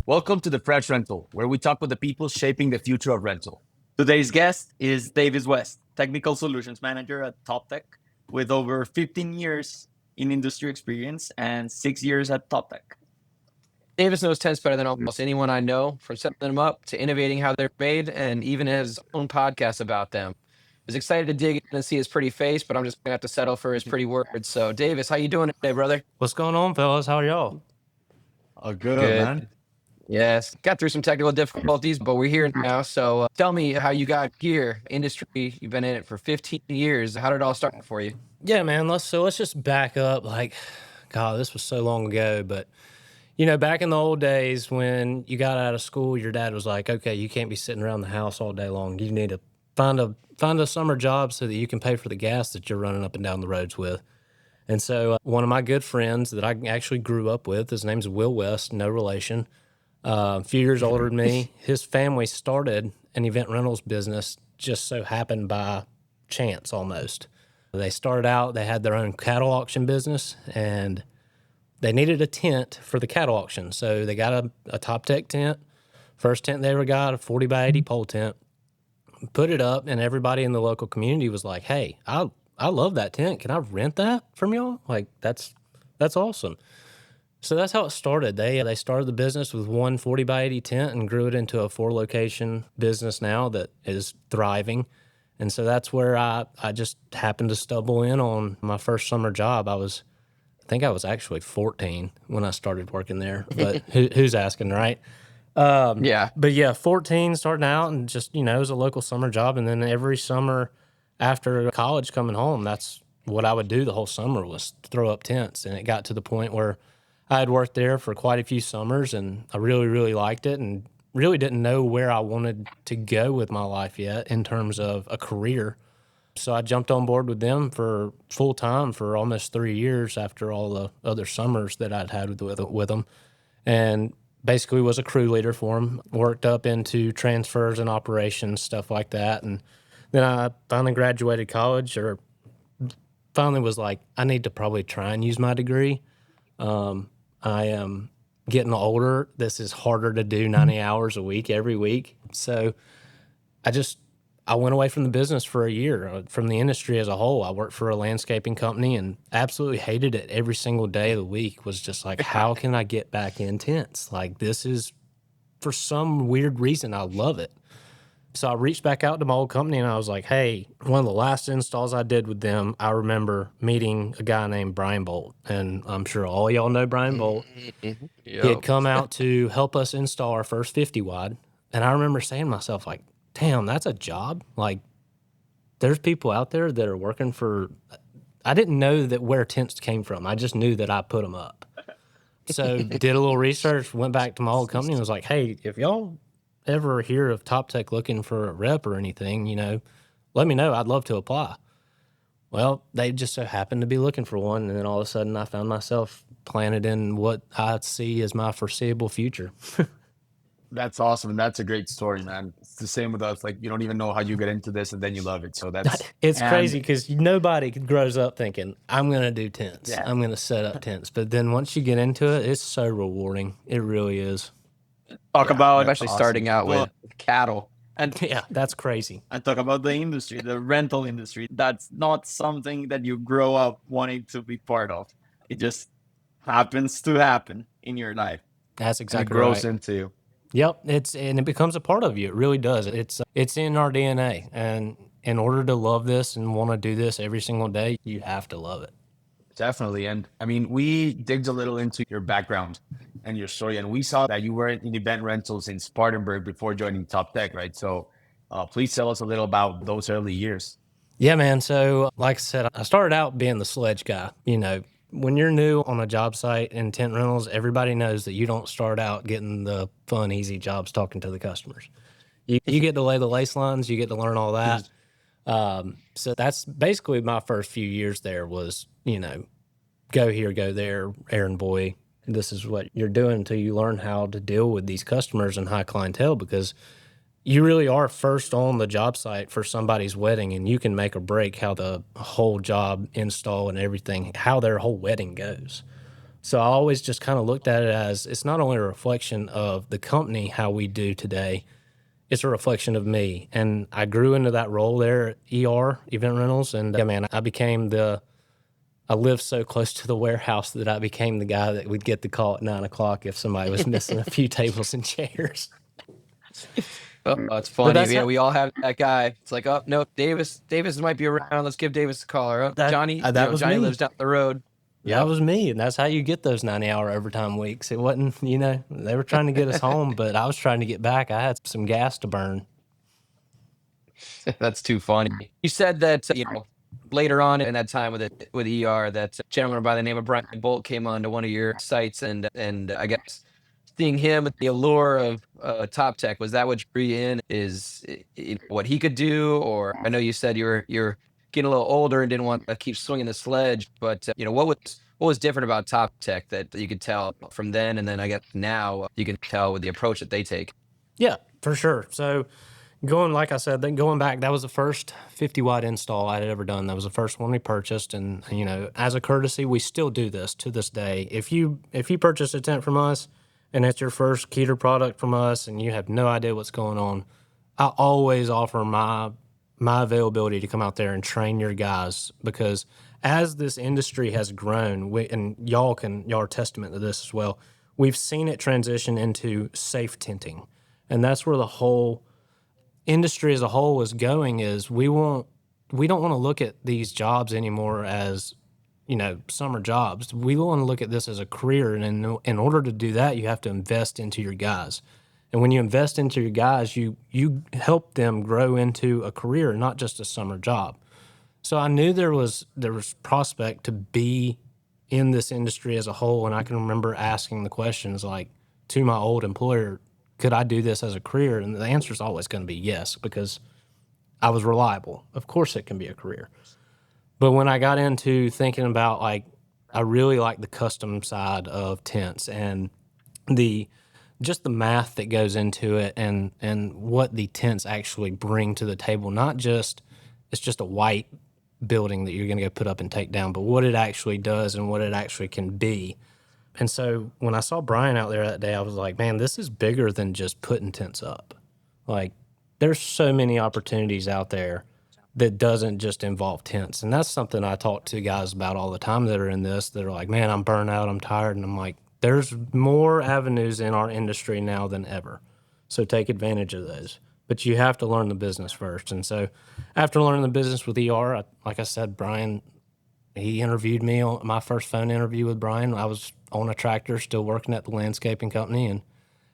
Welcome to the Fresh Rental, where we talk with the people shaping the future of rental. Today's guest is Davis West, Technical Solutions Manager at TopTech, with over 15 years in industry experience and 6 years at TopTech. Davis knows tents better than almost anyone I know, from setting them up to innovating how they're made, and even has his own podcast about them. I was excited to dig in and see his pretty face, but I'm just gonna have to settle for his pretty words. So, Davis, how you doing today, brother? What's going on, fellas? How are y'all? Oh, good, man. Yes, got through some technical difficulties, but we're here now. So, tell me how you got here. Industry, you've been in it for 15 years. How did it all start for you? Yeah, man. Let's just back up. God, this was so long ago, but back in the old days when you got out of school, your dad was like, "Okay, you can't be sitting around the house all day long. You need to find a summer job so that you can pay for the gas that you're running up and down the roads with." And so, one of my good friends that I actually grew up with, his name's Will West, no relation. A few years older than me. His family started an event rentals business just so happened by chance almost. They started out, they had their own cattle auction business, and they needed a tent for the cattle auction. So they got a TopTech tent, first tent they ever got, a 40 by 80 pole tent, put it up, and everybody in the local community was like, "Hey, I love that tent. Can I rent that from y'all? Like, that's awesome." So that's how it started. They started the business with one 40 by 80 tent and grew it into a 4-location business now that is thriving. And so that's where I just happened to stumble in on my first summer job. I think I was actually 14 when I started working there, but who's asking, right? Yeah. But yeah, 14 starting out and just, it was a local summer job. And then every summer after college coming home, that's what I would do the whole summer was throw up tents. And it got to the point where I had worked there for quite a few summers, and I really, really liked it and really didn't know where I wanted to go with my life yet in terms of a career. So I jumped on board with them for full time for almost 3 years after all the other summers that I'd had with them, and basically was a crew leader for them, worked up into transfers and operations, stuff like that. And then I finally graduated college, or finally was like, I need to probably try and use my degree. I am getting older. This is harder to do 90 hours a week every week. So I went away from the business for a year, from the industry as a whole. I worked for a landscaping company and absolutely hated it every single day of the week. Was just like, how can I get back in tents? Like, this is, for some weird reason, I love it. So I reached back out to my old company and I was like, hey, one of the last installs I did with them, I remember meeting a guy named Brian Bolt. And I'm sure all y'all know Brian Bolt. Yep. He had come out to help us install our first 50 wide. And I remember saying to myself, like, damn, that's a job. Like, there's people out there that are working for, I didn't know that where tents came from. I just knew that I put them up. So did a little research, went back to my old company and was like, hey, if y'all ever hear of TopTech looking for a rep or anything, let me know. I'd love to apply. Well, they just so happened to be looking for one, and then all of a sudden I found myself planted in what I see as my foreseeable future. That's awesome. And that's a great story, man. It's the same with us. Like, you don't even know how you get into this and then you love it. So it's crazy because nobody grows up thinking, I'm going to do tents. Yeah. I'm going to set up tents. But then once you get into it, it's so rewarding. It really is. Talk about especially starting out with cattle. And yeah, that's crazy. And talk about the industry, the rental industry. That's not something that you grow up wanting to be part of. It just happens to happen in your life. That's exactly right. It grows right. into you. Yep, and it becomes a part of you. It really does. It's in our DNA, and in order to love this and want to do this every single day, you have to love it. Definitely. And I mean, we digged a little into your background and your story, and we saw that you were in event rentals in Spartanburg before joining TopTech, right? So please tell us a little about those early years. Yeah, man. So like I said, I started out being the sledge guy. When you're new on a job site in tent rentals, everybody knows that you don't start out getting the fun, easy jobs talking to the customers. You get to lay the lace lines, you get to learn all that. So that's basically my first few years there was, go here, go there, errand boy. This is what you're doing until you learn how to deal with these customers and high clientele, because you really are first on the job site for somebody's wedding, and you can make or break how the whole job install and everything, how their whole wedding goes. So I always just kind of looked at it as it's not only a reflection of the company, how we do today, it's a reflection of me. And I grew into that role there at Event Rentals. And yeah, man, I lived so close to the warehouse that I became the guy that would get the call at 9 o'clock if somebody was missing a few tables and chairs. Oh, it's funny. that's Yeah, how- we all have that guy. It's like, oh no, Davis might be around. Let's give Davis a call. Or, oh, That- Johnny, that was Johnny me. lives down the road. That was me. And that's how you get those 90-hour overtime weeks. It wasn't, they were trying to get us home, but I was trying to get back. I had some gas to burn. That's too funny. You said that later on in that time with ER, that a gentleman by the name of Brian Bolt came onto one of your sites, and I guess seeing him with the allure of Top Tech, was that what drew you in? Is what he could do? Or I know you said you're getting a little older and didn't want to keep swinging the sledge, but what was different about Top Tech that you could tell from then, and then I guess now you can tell with the approach that they take? Yeah, for sure. So like I said, then going back, that was the first 50-watt install I had ever done. That was the first one we purchased. And, as a courtesy, we still do this to this day. If you purchase a tent from us and it's your first Keter product from us and you have no idea what's going on, I always offer my availability to come out there and train your guys, because as this industry has grown, and y'all are testament to this as well, we've seen it transition into safe tenting. And that's where the whole industry as a whole is going. Is we don't want to look at these jobs anymore as summer jobs. We want to look at this as a career, and in order to do that, you have to invest into your guys. And when you invest into your guys, you help them grow into a career, not just a summer job. So I knew there was prospect to be in this industry as a whole, and I can remember asking the questions like to my old employer, could I do this as a career? And the answer is always going to be yes, because I was reliable. Of course it can be a career. But when I got into thinking about, I really like the custom side of tents and just the math that goes into it, and what the tents actually bring to the table. Not just, it's just a white building that you're going to go put up and take down, but what it actually does and what it actually can be. And so when I saw Brian out there that day, I was like, man, this is bigger than just putting tents up. Like, there's so many opportunities out there that doesn't just involve tents. And that's something I talk to guys about all the time that are in this, that are like, man, I'm burnt out, I'm tired. And I'm like, there's more avenues in our industry now than ever. So take advantage of those. But you have to learn the business first. And so after learning the business with ER, like I said, Brian, he interviewed me on my first phone interview with Brian. I was on a tractor, still working at the landscaping company. And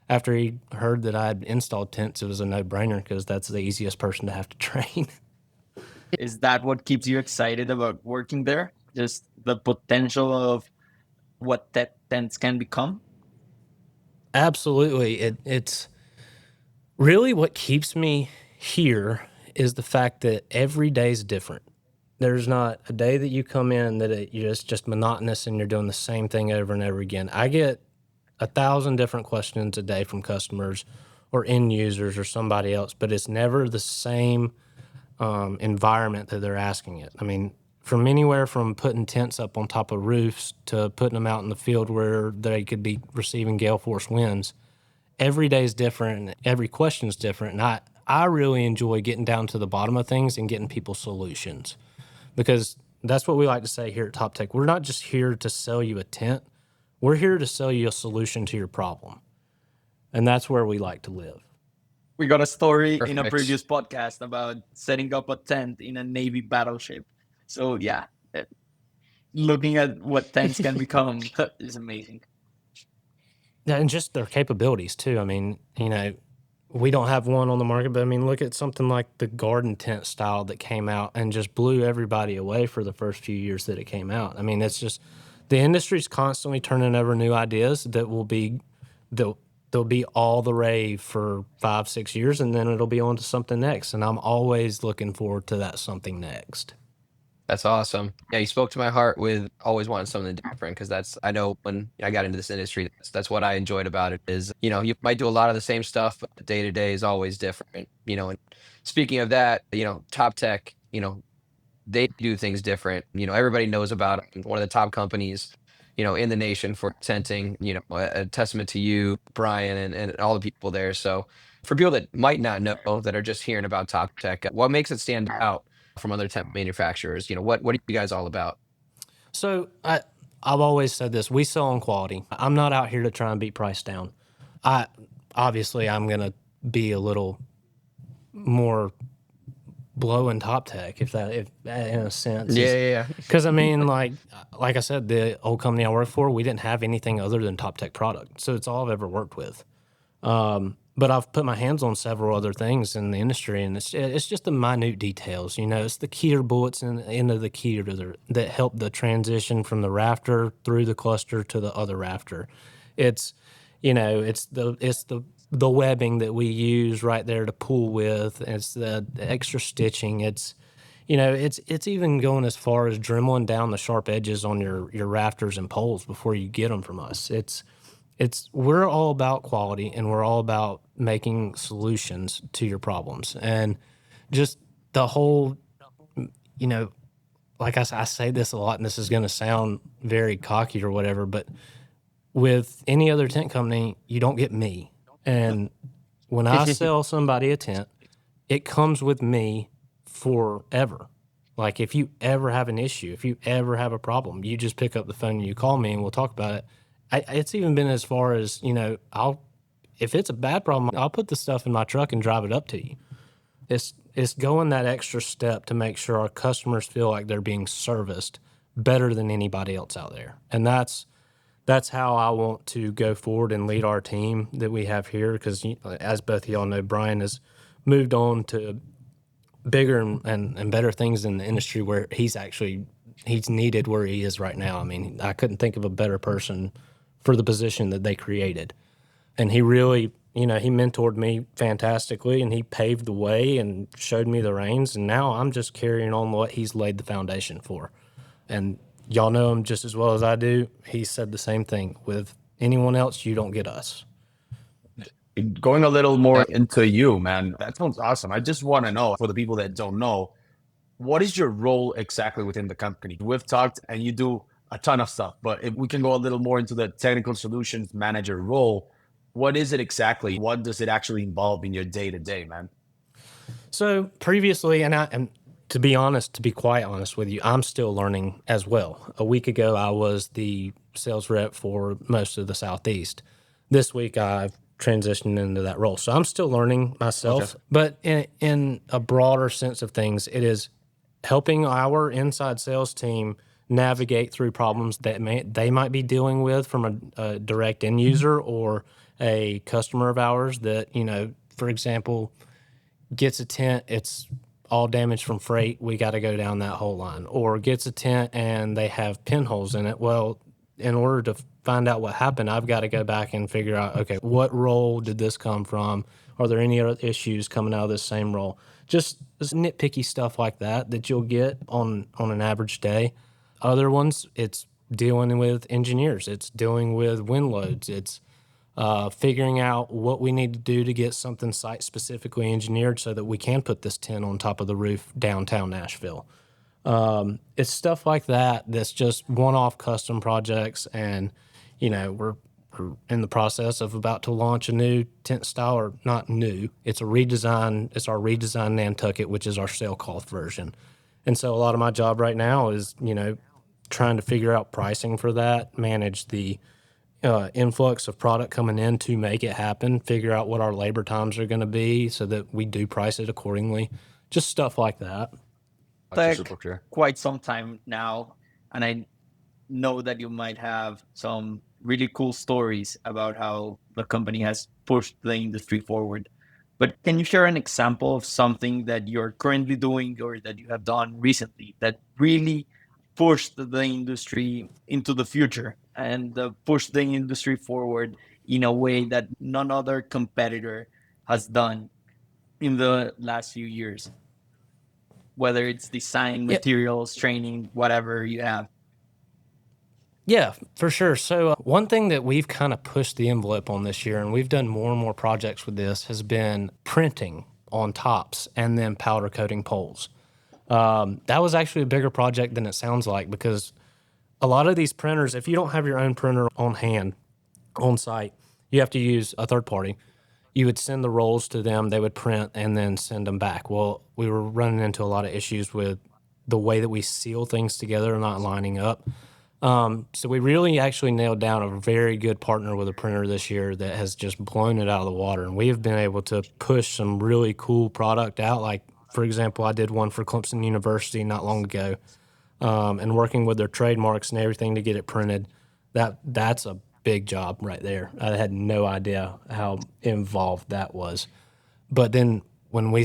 after he heard that I had installed tents, it was a no-brainer, because that's the easiest person to have to train. Is that what keeps you excited about working there? Just the potential of what that tents can become? Absolutely. It's really what keeps me here is the fact that every day is different. There's not a day that you come in that it's just monotonous and you're doing the same thing over and over again. I get 1,000 different questions a day from customers or end users or somebody else, but it's never the same environment that they're asking it. I mean, from anywhere from putting tents up on top of roofs to putting them out in the field where they could be receiving gale force winds, every day is different and every question is different. And I really enjoy getting down to the bottom of things and getting people solutions, because that's what we like to say here at Top Tech. We're not just here to sell you a tent. We're here to sell you a solution to your problem. And that's where we like to live. We got a story in a Perfect. previous podcast about setting up a tent in a Navy battleship. So yeah, looking at what tents can become is amazing. Yeah, and just their capabilities too. I mean, we don't have one on the market, but I mean, look at something like the garden tent style that came out and just blew everybody away for the first few years that it came out. I mean, it's just the industry's constantly turning over new ideas that will be they'll be all the rave for 5-6 years, and then it'll be on to something next. And I'm always looking forward to that something next. That's awesome. Yeah, you spoke to my heart with always wanting something different, because I know when I got into this industry, that's what I enjoyed about it is, you might do a lot of the same stuff, but the day to day is always different, and speaking of that, Top Tech, they do things different. Everybody knows about it. One of the top companies, in the nation for tenting. A testament to you, Brian, and all the people there. So for people that might not know, that are just hearing about Top Tech, what makes it stand out from other tent manufacturers? What are you guys all about? So I've always said this: we sell on quality. I'm not out here to try and beat price down. I obviously I'm gonna be a little more blowing Top Tech if in a sense. Yeah. Because I mean, like I said, the old company I worked for, we didn't have anything other than Top Tech product, so it's all I've ever worked with. But I've put my hands on several other things in the industry, and it's just the minute details. It's the keyer bullets in the end of the keyer that help the transition from the rafter through the cluster to the other rafter. It's it's the webbing that we use right there to pull with. It's the extra stitching. It's even going as far as dremeling down the sharp edges on your rafters and poles before you get them from us. We're all about quality, and we're all about making solutions to your problems, and just the whole, like I say this a lot, and this is going to sound very cocky or whatever, but with any other tent company, you don't get me. And when I sell somebody a tent, it comes with me forever. Like if you ever have an issue, if you ever have a problem, you just pick up the phone and you call me and we'll talk about it. It's even been as far as, if it's a bad problem, I'll put the stuff in my truck and drive it up to you. It's going that extra step to make sure our customers feel like they're being serviced better than anybody else out there. And that's how I want to go forward and lead our team that we have here. Because as both of y'all know, Brian has moved on to bigger and better things in the industry where he's needed where he is right now. I mean, I couldn't think of a better person for the position that they created. And he really, he mentored me fantastically, and he paved the way and showed me the reins. And now I'm just carrying on what he's laid the foundation for. And y'all know him just as well as I do. He said the same thing. With anyone else, you don't get us. Going a little more into you, man, that sounds awesome. I just want to know, for the people that don't know, what is your role exactly within the company? We've talked and you do a ton of stuff, but if we can go a little more into the technical solutions manager role, what is it exactly? What does it actually involve in your day to day, man? So previously, and to be quite honest with you, I'm still learning as well. A week ago, I was the sales rep for most of the Southeast. This week, I've transitioned into that role. So I'm still learning myself. Okay. But in a broader sense of things, it is helping our inside sales team navigate through problems that they might be dealing with from a direct end user or a customer of ours that, for example, gets a tent, it's all damaged from freight, we got to go down that whole line. Or gets a tent and they have pinholes in it. Well, in order to find out what happened, I've got to go back and figure out, okay, what roll did this come from? Are there any other issues coming out of this same roll? Just nitpicky stuff like that you'll get on an average day. Other ones, it's dealing with engineers. It's dealing with wind loads. It's figuring out what we need to do to get something site specifically engineered so that we can put this tent on top of the roof downtown Nashville. It's stuff like that that's just one-off custom projects, and we're in the process of about to launch a new tent style, or not new. It's a redesign. It's our redesigned Nantucket, which is our sailcloth version. And so a lot of my job right now is trying to figure out pricing for that, manage the influx of product coming in to make it happen, figure out what our labor times are going to be so that we do price it accordingly. Just stuff like that. Quite some time now, and I know that you might have some really cool stories about how the company has pushed the industry forward. But can you share an example of something that you're currently doing or that you have done recently that really pushed the industry into the future and pushed the industry forward in a way that none other competitor has done in the last few years? Whether it's design, materials, training, whatever you have. Yeah, for sure. So one thing that we've kind of pushed the envelope on this year, and we've done more and more projects with this, has been printing on tops and then powder coating poles. That was actually a bigger project than it sounds like, because a lot of these printers, if you don't have your own printer on hand, on site, you have to use a third party. You would send the rolls to them, they would print and then send them back. Well, we were running into a lot of issues with the way that we seal things together and not lining up. So we really actually nailed down a very good partner with a printer this year that has just blown it out of the water. And we have been able to push some really cool product out. Like, for example, I did one for Clemson University not long ago, and working with their trademarks and everything to get it printed. That's a big job right there. I had no idea how involved that was. But then when we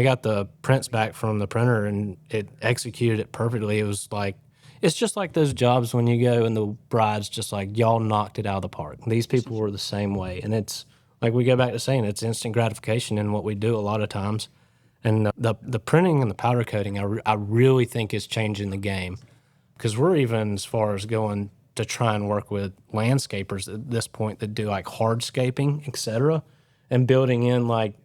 got the prints back from the printer and it executed it perfectly, it was like, it's just like those jobs when you go and the bride's just like, y'all knocked it out of the park. These people were the same way. And it's like we go back to saying it's instant gratification in what we do a lot of times. And the printing and the powder coating, I really think is changing the game, because we're even as far as going to try and work with landscapers at this point that do like hardscaping, et cetera, and building in like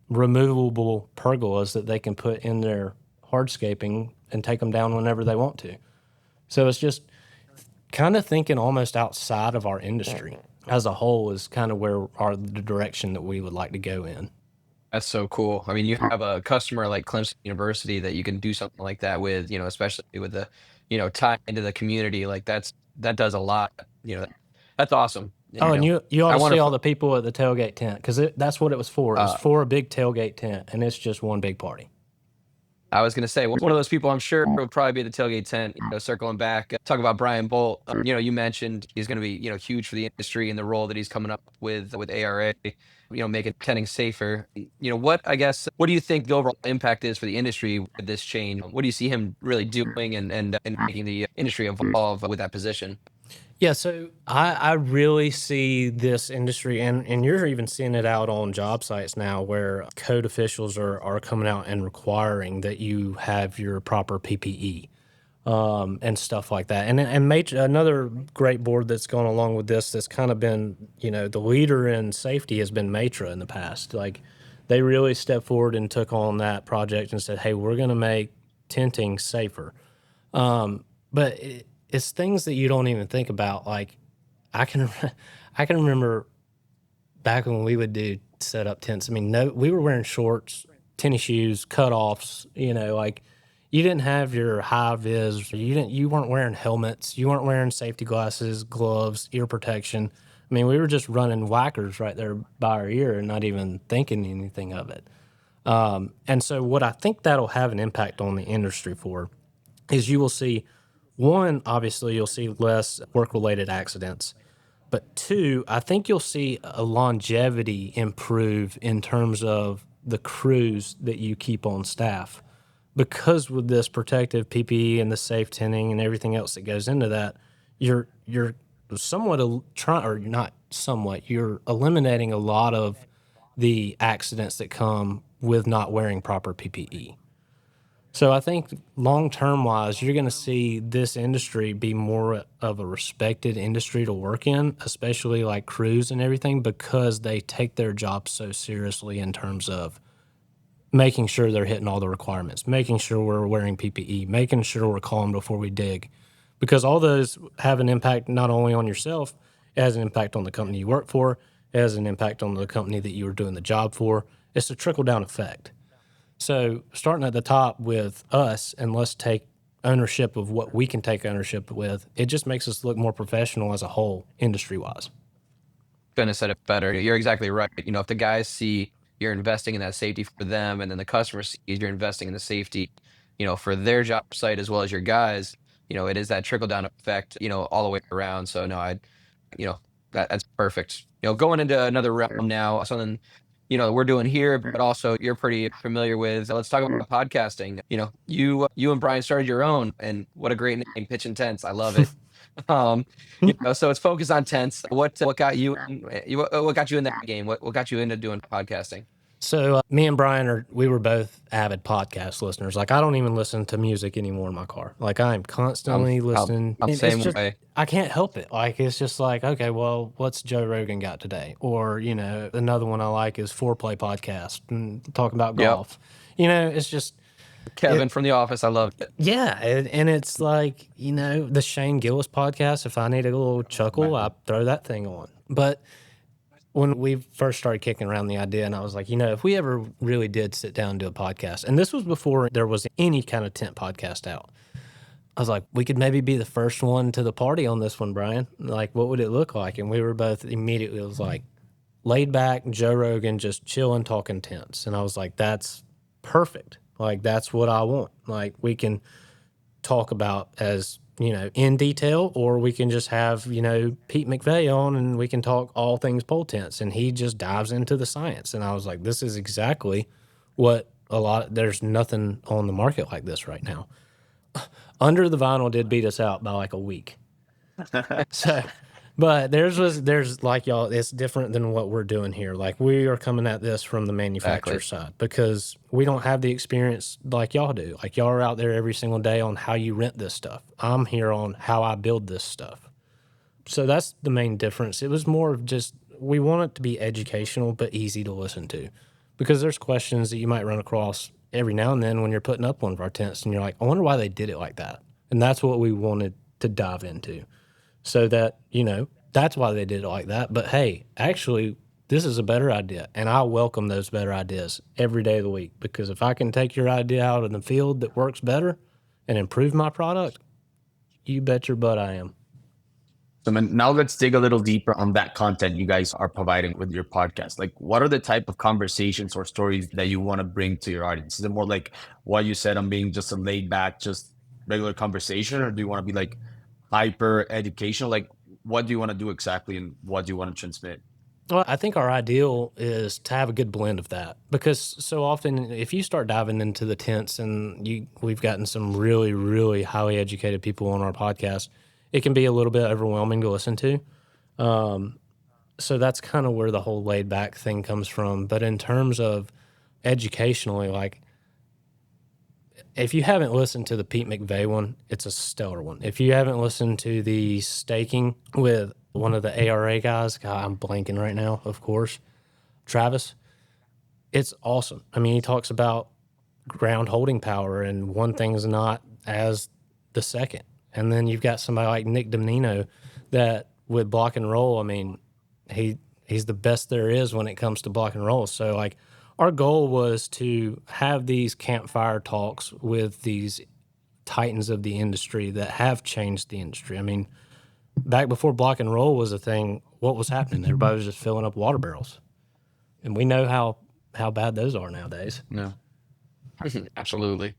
removable pergolas that they can put in their hardscaping and take them down whenever they want to. So it's just kind of thinking almost outside of our industry as a whole is kind of the direction that we would like to go in. That's so cool. I mean, you have a customer like Clemson University that you can do something like that with, especially with the, tie into the community. Like that does a lot. That's awesome. Oh, and you ought I to wanna see all fo- the people at the tailgate tent, because that's what it was for. It was for a big tailgate tent, and it's just one big party. I was going to say, one of those people I'm sure will probably be at the tailgate tent, circling back, talk about Brian Bolt. You mentioned he's going to be, huge for the industry and the role that he's coming up with ARA, making tenting safer. What do you think the overall impact is for the industry with this change? What do you see him really doing and making the industry evolve with that position? Yeah, so I really see this industry, and you're even seeing it out on job sites now, where code officials are coming out and requiring that you have your proper PPE, and stuff like that. And another great board that's gone along with this that's kind of been, the leader in safety has been Matra in the past. Like, they really stepped forward and took on that project and said, hey, we're going to make tenting safer. But it's things that you don't even think about. Like, I can remember back when we would do set up tents. I mean, we were wearing shorts, tennis shoes, cutoffs. Like, you didn't have your high vis. You weren't wearing helmets. You weren't wearing safety glasses, gloves, ear protection. I mean, we were just running whackers right there by our ear and not even thinking anything of it. And so what I think that'll have an impact on the industry for is you will see, one, obviously you'll see less work-related accidents. But two, I think you'll see a longevity improve in terms of the crews that you keep on staff. Because with this protective PPE and the safe tinning and everything else that goes into that, you're you're eliminating a lot of the accidents that come with not wearing proper PPE. So I think long-term wise, you're going to see this industry be more of a respected industry to work in, especially like crews and everything, because they take their job so seriously in terms of making sure they're hitting all the requirements, making sure we're wearing PPE, making sure we're calm before we dig, because all those have an impact not only on yourself, it has an impact on the company you work for, it has an impact on the company that you were doing the job for. It's a trickle-down effect. So starting at the top with us, and let's take ownership of what we can take ownership with, it just makes us look more professional as a whole, industry-wise. Couldn't have said it better. You're exactly right. If the guys see you're investing in that safety for them, and then the customer sees you're investing in the safety, for their job site as well as your guys, it is that trickle down effect, all the way around. So no, that's perfect. Going into another realm now, something we're doing here, but also you're pretty familiar with. Let's talk about podcasting. You and Brian started your own, and what a great name, Pitch Intense. I love it. So it's focused on tents. What got you what got you in that game? What got you into doing podcasting? So me and Brian we were both avid podcast listeners. Like, I don't even listen to music anymore in my car. Like, I'm constantly listening. I'm the same way. I can't help it. Like, it's just like, okay, well, what's Joe Rogan got today? Or, another one I like is Foreplay Podcast and talking about golf. It's just, Kevin from The Office. I love it. Yeah, and it's like, the Shane Gillis podcast, if I need a little chuckle, I throw that thing on. But when we first started kicking around the idea, and I was like, if we ever really did sit down and do a podcast, and this was before there was any kind of tent podcast out, I was like, we could maybe be the first one to the party on this one, Brian. Like, what would it look like? And we were both immediately, it was like, laid back, Joe Rogan, just chilling, talking tents. And I was like, that's perfect. Like, that's what I want. Like, we can talk about as, in detail, or we can just have, Pete McVeigh on and we can talk all things pole tents. And he just dives into the science. And I was like, this is exactly what there's nothing on the market like this right now. Under the Vinyl did beat us out by like a week. So, but there's like y'all, it's different than what we're doing here. Like, we are coming at this from the manufacturer side because we don't have the experience like y'all do. Like, y'all are out there every single day on how you rent this stuff. I'm here on how I build this stuff. So that's the main difference. It was more of just, we want it to be educational but easy to listen to, because there's questions that you might run across every now and then when you're putting up one of our tents and you're like, I wonder why they did it like that. And that's what we wanted to dive into. So that, that's why they did it like that. But hey, actually, this is a better idea. And I welcome those better ideas every day of the week, because if I can take your idea out in the field that works better and improve my product, you bet your butt I am. So now let's dig a little deeper on that content you guys are providing with your podcast. Like, what are the type of conversations or stories that you want to bring to your audience? Is it more like what you said on being just a laid back, just regular conversation, or do you want to be like hyper educational? Like, what do you want to do exactly, and what do you want to transmit? Well, I think our ideal is to have a good blend of that, because so often if you start diving into the tents, and we've gotten some really, really highly educated people on our podcast, it can be a little bit overwhelming to listen to. So that's kind of where the whole laid back thing comes from. But in terms of educationally, like, if you haven't listened to the Pete McVeigh one, it's a stellar one. If you haven't listened to the staking with one of the ARA guys, God, I'm blanking right now, of course, Travis, it's awesome. I mean, he talks about ground holding power, and one thing's not as the second. And then you've got somebody like Nick Domnino that with block and roll, I mean, he's the best there is when it comes to block and roll. So, like, our goal was to have these campfire talks with these titans of the industry that have changed the industry. I mean, back before block and roll was a thing, what was happening? Everybody was just filling up water barrels. And we know how bad those are nowadays. No. Absolutely.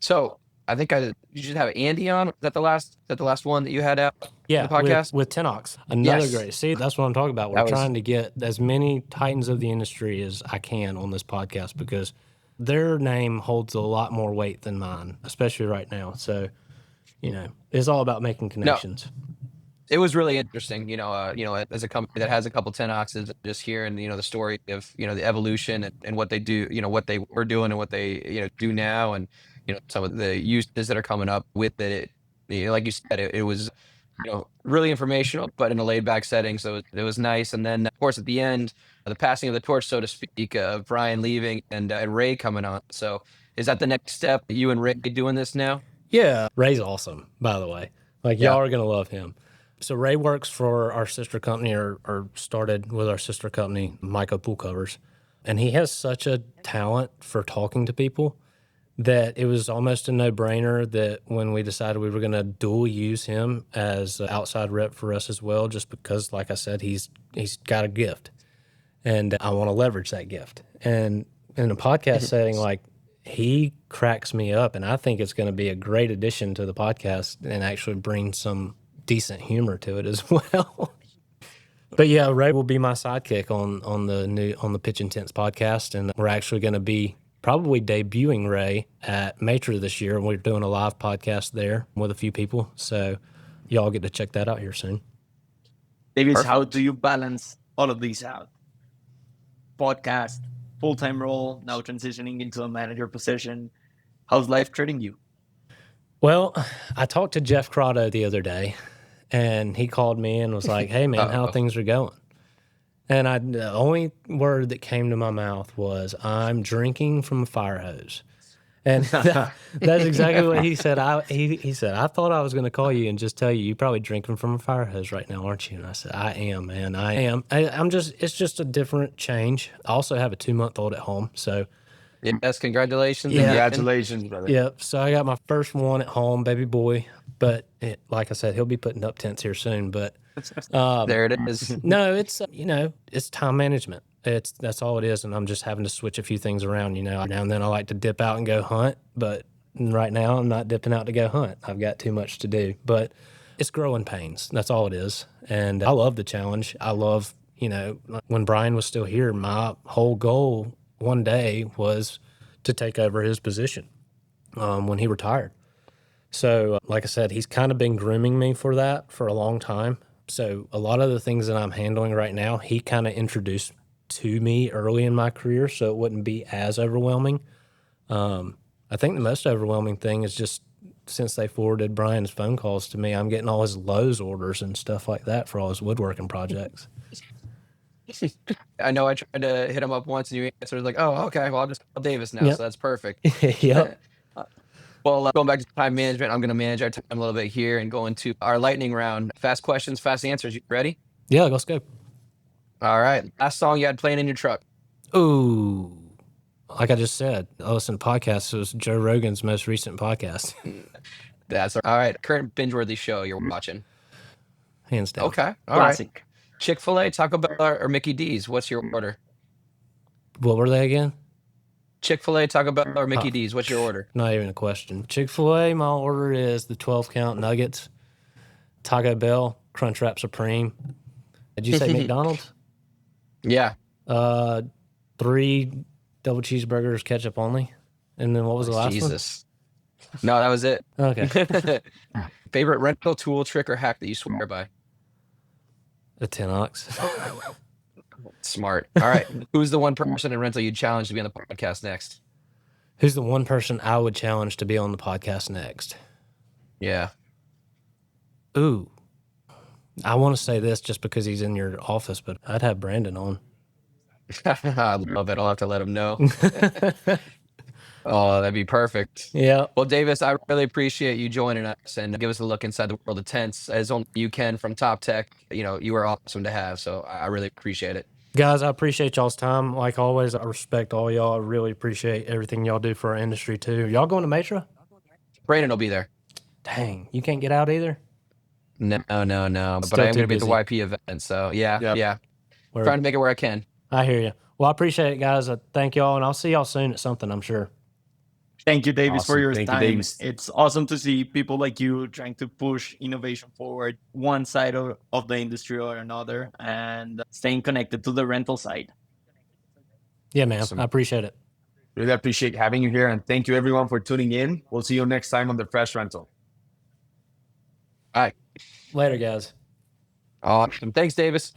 So I think you should have Andy on. Is that the last one that you had out? Yeah, the podcast with Tenox. Another Yes. great. See, that's what I'm talking about. We're trying to get as many titans of the industry as I can on this podcast, because their name holds a lot more weight than mine, especially right now. So, it's all about making connections. It was really interesting, as a company that has a couple 10 oxes, just hearing, the story of, the evolution and what they do, what they were doing and what they, do now. And, some of the uses that are coming up with it. Like you said, it was, really informational, but in a laid back setting. So it was nice. And then, of course, at the end, the passing of the torch, so to speak, of Brian leaving and Ray coming on. So is that the next step? You and Ray doing this now? Yeah. Ray's awesome, by the way. Like, y'all are going to love him. So Ray works for our sister company, or started with our sister company, Micah Pool Covers. And he has such a talent for talking to people that it was almost a no-brainer that when we decided we were going to dual use him as an outside rep for us as well, just because, like I said, he's got a gift. And I want to leverage that gift. And in a podcast setting, like, he cracks me up, and I think it's going to be a great addition to the podcast and actually bring some decent humor to it as well. But yeah, Ray will be my sidekick on the Pitch Intense podcast, and we're actually going to be probably debuting Ray at Matra this year, and we're doing a live podcast there with a few people. So y'all get to check that out here soon. Davis, how do you balance all of these out? Podcast, full-time role, now transitioning into a manager position. How's life treating you? Well, I talked to Jeff Crotto the other day, and he called me and was like, hey, man, how things are going? And the only word that came to my mouth was, I'm drinking from a fire hose. And that's exactly what he said. He said, I thought I was going to call you and just tell you, you're probably drinking from a fire hose right now, aren't you? And I said, I am, man. I am. It's just a different change. I also have a 2-month-old at home. So, Yes, congratulations. Yeah. Congratulations, brother. yeah. So I got my first one at home, baby boy. But like I said, he'll be putting up tents here soon. But There it is. no, it's, it's time management. That's all it is. And I'm just having to switch a few things around, Now and then I like to dip out and go hunt, but right now I'm not dipping out to go hunt. I've got too much to do, but it's growing pains. That's all it is. And I love the challenge. I love, when Brian was still here, my whole goal one day was to take over his position when he retired. So, like I said, he's kind of been grooming me for that for a long time. So a lot of the things that I'm handling right now, he kind of introduced to me early in my career, so it wouldn't be as overwhelming. I think the most overwhelming thing is just since they forwarded Brian's phone calls to me, I'm getting all his Lowe's orders and stuff like that for all his woodworking projects. I know I tried to hit him up once and you answered like, oh, okay, well, I'll just call Davis now. Yep. So that's perfect. Yep. Well, going back to time management, I'm going to manage our time a little bit here and go into our lightning round. Fast questions, fast answers. You ready? Yeah, let's go. All right. Last song you had playing in your truck. Ooh. Like I just said, I listened to podcasts. It was Joe Rogan's most recent podcast. That's all right. Current binge-worthy show you're watching. Hands down. Okay. All Classic. right. Chick-fil-A, Taco Bell, or Mickey D's? What's your order? What were they again? Chick-fil-A, Taco Bell, or Mickey D's? What's your order? Not even a question. Chick-fil-A, my order is the 12-count nuggets. Taco Bell, Crunchwrap Supreme. Did you say McDonald's? Yeah. 3 double cheeseburgers, ketchup only. And then what was the last Jesus. No, that was it. one? Okay. Favorite rental tool, trick, or hack that you swear by? The 10-ox. Smart. All right. Who's the one person in rental you'd challenge to be on the podcast next? Who's the one person I would challenge to be on the podcast next? Yeah. Ooh. I want to say this just because he's in your office, but I'd have Brandon on. I love it. I'll have to let him know. Oh, that'd be perfect. Yeah. Well, Davis, I really appreciate you joining us and give us a look inside the world of tents as only you can from Top Tech. You are awesome to have. So I really appreciate it. Guys, I appreciate y'all's time. Like always, I respect all y'all. I really appreciate everything y'all do for our industry, too. Y'all going to Matra? Brandon will be there. Dang, you can't get out either? No. But Still I am going too to be at the busy. YP event. So, yeah. Yep. Yeah. Word. Trying to make it where I can. I hear you. Well, I appreciate it, guys. Thank y'all, and I'll see y'all soon at something, I'm sure. Thank you, Davis, for Awesome. your Thank you, time. Davis. It's awesome to see people like you trying to push innovation forward, one side of the industry or another, and staying connected to the rental side. Yeah, man. Awesome. I appreciate it. Really appreciate having you here. And thank you, everyone, for tuning in. We'll see you next time on The Fresh Rental. All right. Later, guys. Awesome. Thanks, Davis.